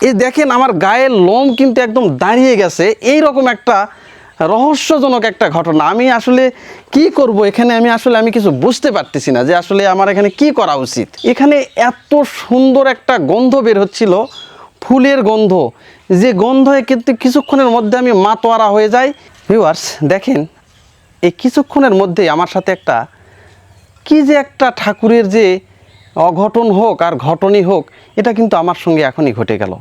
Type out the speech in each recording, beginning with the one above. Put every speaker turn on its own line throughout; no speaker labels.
এই দেখেন আমার গায়ের লোম কিন্তু একদম দাঁড়িয়ে গেছে। এই রকম একটা রহস্যজনক একটা ঘটনা। আমি আসলে কি করব এখানে, আমি কিছু বুঝতে পারতেছি না যে আসলে আমার এখানে কি করা উচিত। এখানে এত সুন্দর একটা গন্ধ বের হচ্ছিল, ফুলের গন্ধ, যে গন্ধে কিন্তু কিছুক্ষণের মধ্যে আমি মাতোয়ারা হয়ে যাই। ভিউয়ার্স দেখেন, এই কিছুক্ষণের মধ্যেই আমার সাথে একটা কি যে একটা ঠাকুরের যে অঘটন হোক আর ঘটনই হোক, এটা কিন্তু আমার সঙ্গে এখনই ঘটে গেল।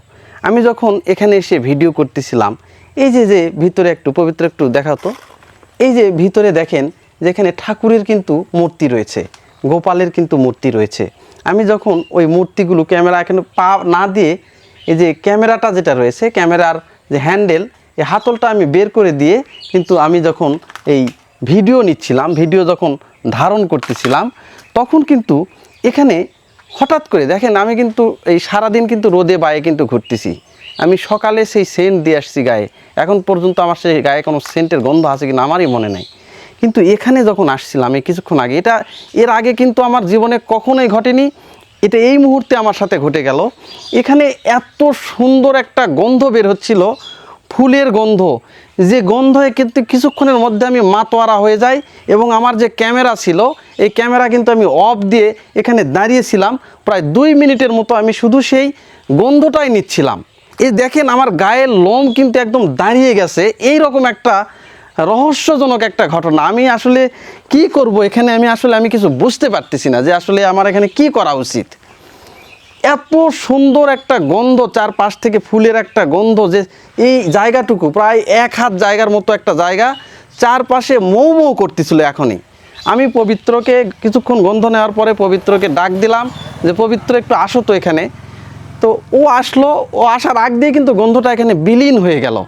আমি যখন এখানে এসে ভিডিও করতেছিলাম, এই যে ভিতরে একটু পবিত্র একটু দেখাতো, এই যে ভিতরে দেখেন যেখানে ঠাকুরের কিন্তু মূর্তি রয়েছে, গোপালের কিন্তু মূর্তি রয়েছে। আমি যখন ওই মূর্তিগুলো ক্যামেরা এখানে পা না দিয়ে, এই যে ক্যামেরাটা যেটা রয়েছে, ক্যামেরার যে হ্যান্ডেল, এই হাতলটা আমি বের করে দিয়ে কিন্তু আমি যখন এই ভিডিও নিচ্ছিলাম, ভিডিও যখন ধারণ করতেছিলাম, তখন কিন্তু এখানে হঠাৎ করে দেখেন আমি কিন্তু এই সারাদিন কিন্তু রোদে বাইরে কিন্তু ঘুরতেছি। আমি সকালে সেই সেন্ট দিয়ে আসছি গায়ে, এখন পর্যন্ত আমার সেই গায়ে কোনো সেন্টের গন্ধ আছে কিনা আমারই মনে নাই। কিন্তু এখানে যখন আসছিলাম এই কিছুক্ষণ আগে, এটা এর আগে কিন্তু আমার জীবনে কখনোই ঘটেনি, এটা এই মুহূর্তে আমার সাথে ঘটে গেল। এখানে এত সুন্দর একটা গন্ধ বের হচ্ছিল, ফুলের গন্ধ, যে গন্ধে কিন্তু কিছুক্ষণের মধ্যে আমি মাতোয়ারা হয়ে যাই। এবং আমার যে ক্যামেরা ছিল, এই ক্যামেরা কিন্তু আমি অফ দিয়ে এখানে দাঁড়িয়েছিলাম প্রায় 2 মিনিটের মতো, আমি শুধু সেই গন্ধটাই নিচ্ছিলাম। এই দেখেন আমার গায়ের লোম কিন্তু একদম দাঁড়িয়ে গেছে। এই রকম একটা রহস্যজনক একটা ঘটনা। আমি আসলে কি করব এখানে, আমি কিছু বুঝতে পারতেছি না যে আসলে আমার এখানে কি করা উচিত। এত সুন্দর একটা গন্ধ, চারপাশ থেকে ফুলের একটা গন্ধ, যে এই জায়গাটুকু প্রায় 1 হাত জায়গার মতো একটা জায়গা, চারপাশে মৌ মৌ করতেছিল। এখনই আমি পবিত্রকে কিছুক্ষণ গন্ধ নেওয়ার পরে পবিত্রকে ডাক দিলাম যে পবিত্র একটু আসো তো এখানে। তো ও আসলো, ও আসার আগ দিয়ে কিন্তু গন্ধটা এখানে বিলীন হয়ে গেল।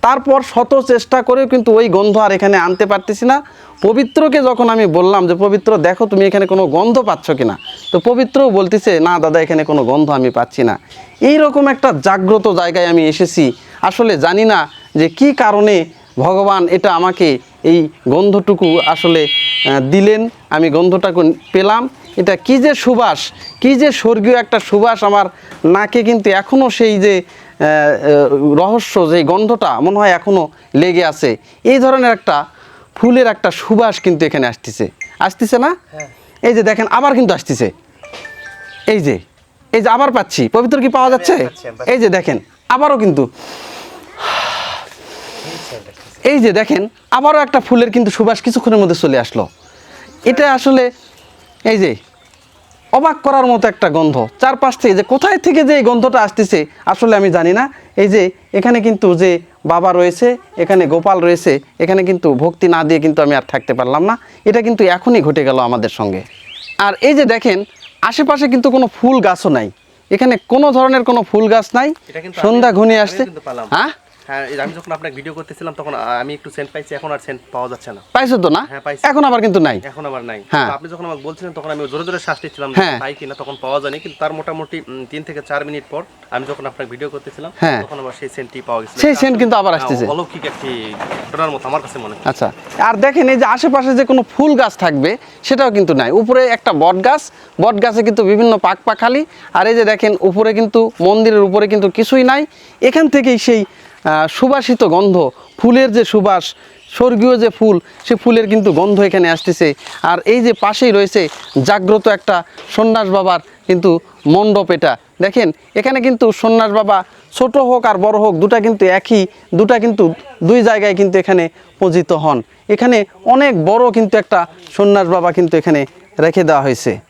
তারপর শত চেষ্টা করেও কিন্তু ওই গন্ধ আর এখানে আনতে পারতেছি না। পবিত্রকে যখন আমি বললাম যে পবিত্র দেখো তুমি এখানে কোনো গন্ধ পাচ্ছ কিনা, তো পবিত্রও বলতেছে না দাদা এখানে কোনো গন্ধ আমি পাচ্ছি না। এই রকম একটা জাগ্রত জায়গায় আমি এসেছি, আসলে জানি না যে কি কারণে ভগবান এটা আমাকে এই গন্ধটুকু আসলে দিলেন, আমি গন্ধটাকে পেলাম। এটা কি যে সুবাস, কি যে স্বর্গীয় একটা সুবাস, আমার নাকে কিন্তু এখনও সেই যে রহস্য, যে গন্ধটা মনে হয় এখনও লেগে আছে। এই ধরনের একটা ফুলের একটা সুবাস কিন্তু এখানে আসতেছে না? এই যে দেখেন আবার কিন্তু আসতেছে, এই যে আবার পাচ্ছি। পবিত্র কি পাওয়া যাচ্ছে? এই যে দেখেন আবারও কিন্তু, এই যে দেখেন আবারও একটা ফুলের কিন্তু সুবাস কিছুক্ষণের মধ্যে চলে আসলো। এটা আসলে এই যে অবাক করার মতো একটা গন্ধ, চারপাশ থেকে যে কোথায় থেকে যে এই গন্ধটা আসতেছে আসলে আমি জানি না। এই যে এখানে কিন্তু যে বাবা রয়েছে, এখানে গোপাল রয়েছে, এখানে কিন্তু ভক্তি না দিয়ে কিন্তু আমি আর থাকতে পারলাম না। এটা কিন্তু এখনই ঘটে গেল আমাদের সঙ্গে। আর এই যে দেখেন আশেপাশে কিন্তু কোনো ফুল গাছও নাই, এখানে কোনো ধরনের কোনো ফুল গাছ নাই। সন্ধ্যা ঘনিয়ে আসছে। হ্যাঁ
হ্যাঁ, আমি যখন আপনাকে ভিডিও করতেছিলাম তখন আমি একটু সেন্ট পাইছি, এখন আর সেন্ট পাওয়া যাচ্ছে না।
পাইছো তো না?
হ্যাঁ পাইছি,
এখন আবার কিন্তু নাই।
এখন আবার নাই।
হ্যাঁ,
আপনি যখন আমাকে বলছিলেন তখন আমি জোরে জোরে শ্বাস নিচ্ছিলাম পাই কিনা, তখন পাওয়া যায়নি। কিন্তু তার মোটামুটি 3 থেকে 4 মিনিট পর আমি যখন আপনাকে ভিডিও করতেছিলাম তখন আবার সেই সেন্টটি পাওয়া গেছে।
সেই সেন্ট কিন্তু আবার আসতেছে,
অলৌকিক একটি ঘটনার মতো আমার কাছে মনে হয়।
আচ্ছা, আর দেখেন এই যে আশেপাশে যে কোনো ফুল গাছ থাকবে সেটাও কিন্তু নাই। উপরে একটা বট গাছে কিন্তু বিভিন্ন পাখপাখালি। আর এই যে দেখেন উপরে কিন্তু মন্দিরের উপরে কিন্তু কিছুই নাই। এখান থেকেই সেই সুবাসিত গন্ধ, ফুলের যে সুবাস, স্বর্গীয় যে ফুল, সে ফুলের কিন্তু গন্ধ এখানে আসতেছে। আর এই যে পাশেই রয়েছে জাগ্রত একটা সন্ন্যাস বাবার কিন্তু মণ্ডপ। এটা দেখেন এখানে কিন্তু সন্ন্যাস বাবা ছোট হোক আর বড় হোক দুটা কিন্তু একই, দুটা কিন্তু 2 জায়গায় কিন্তু এখানে পূজিত হন। এখানে অনেক বড় কিন্তু একটা সন্ন্যাস বাবা কিন্তু এখানে রেখে দেওয়া হয়েছে।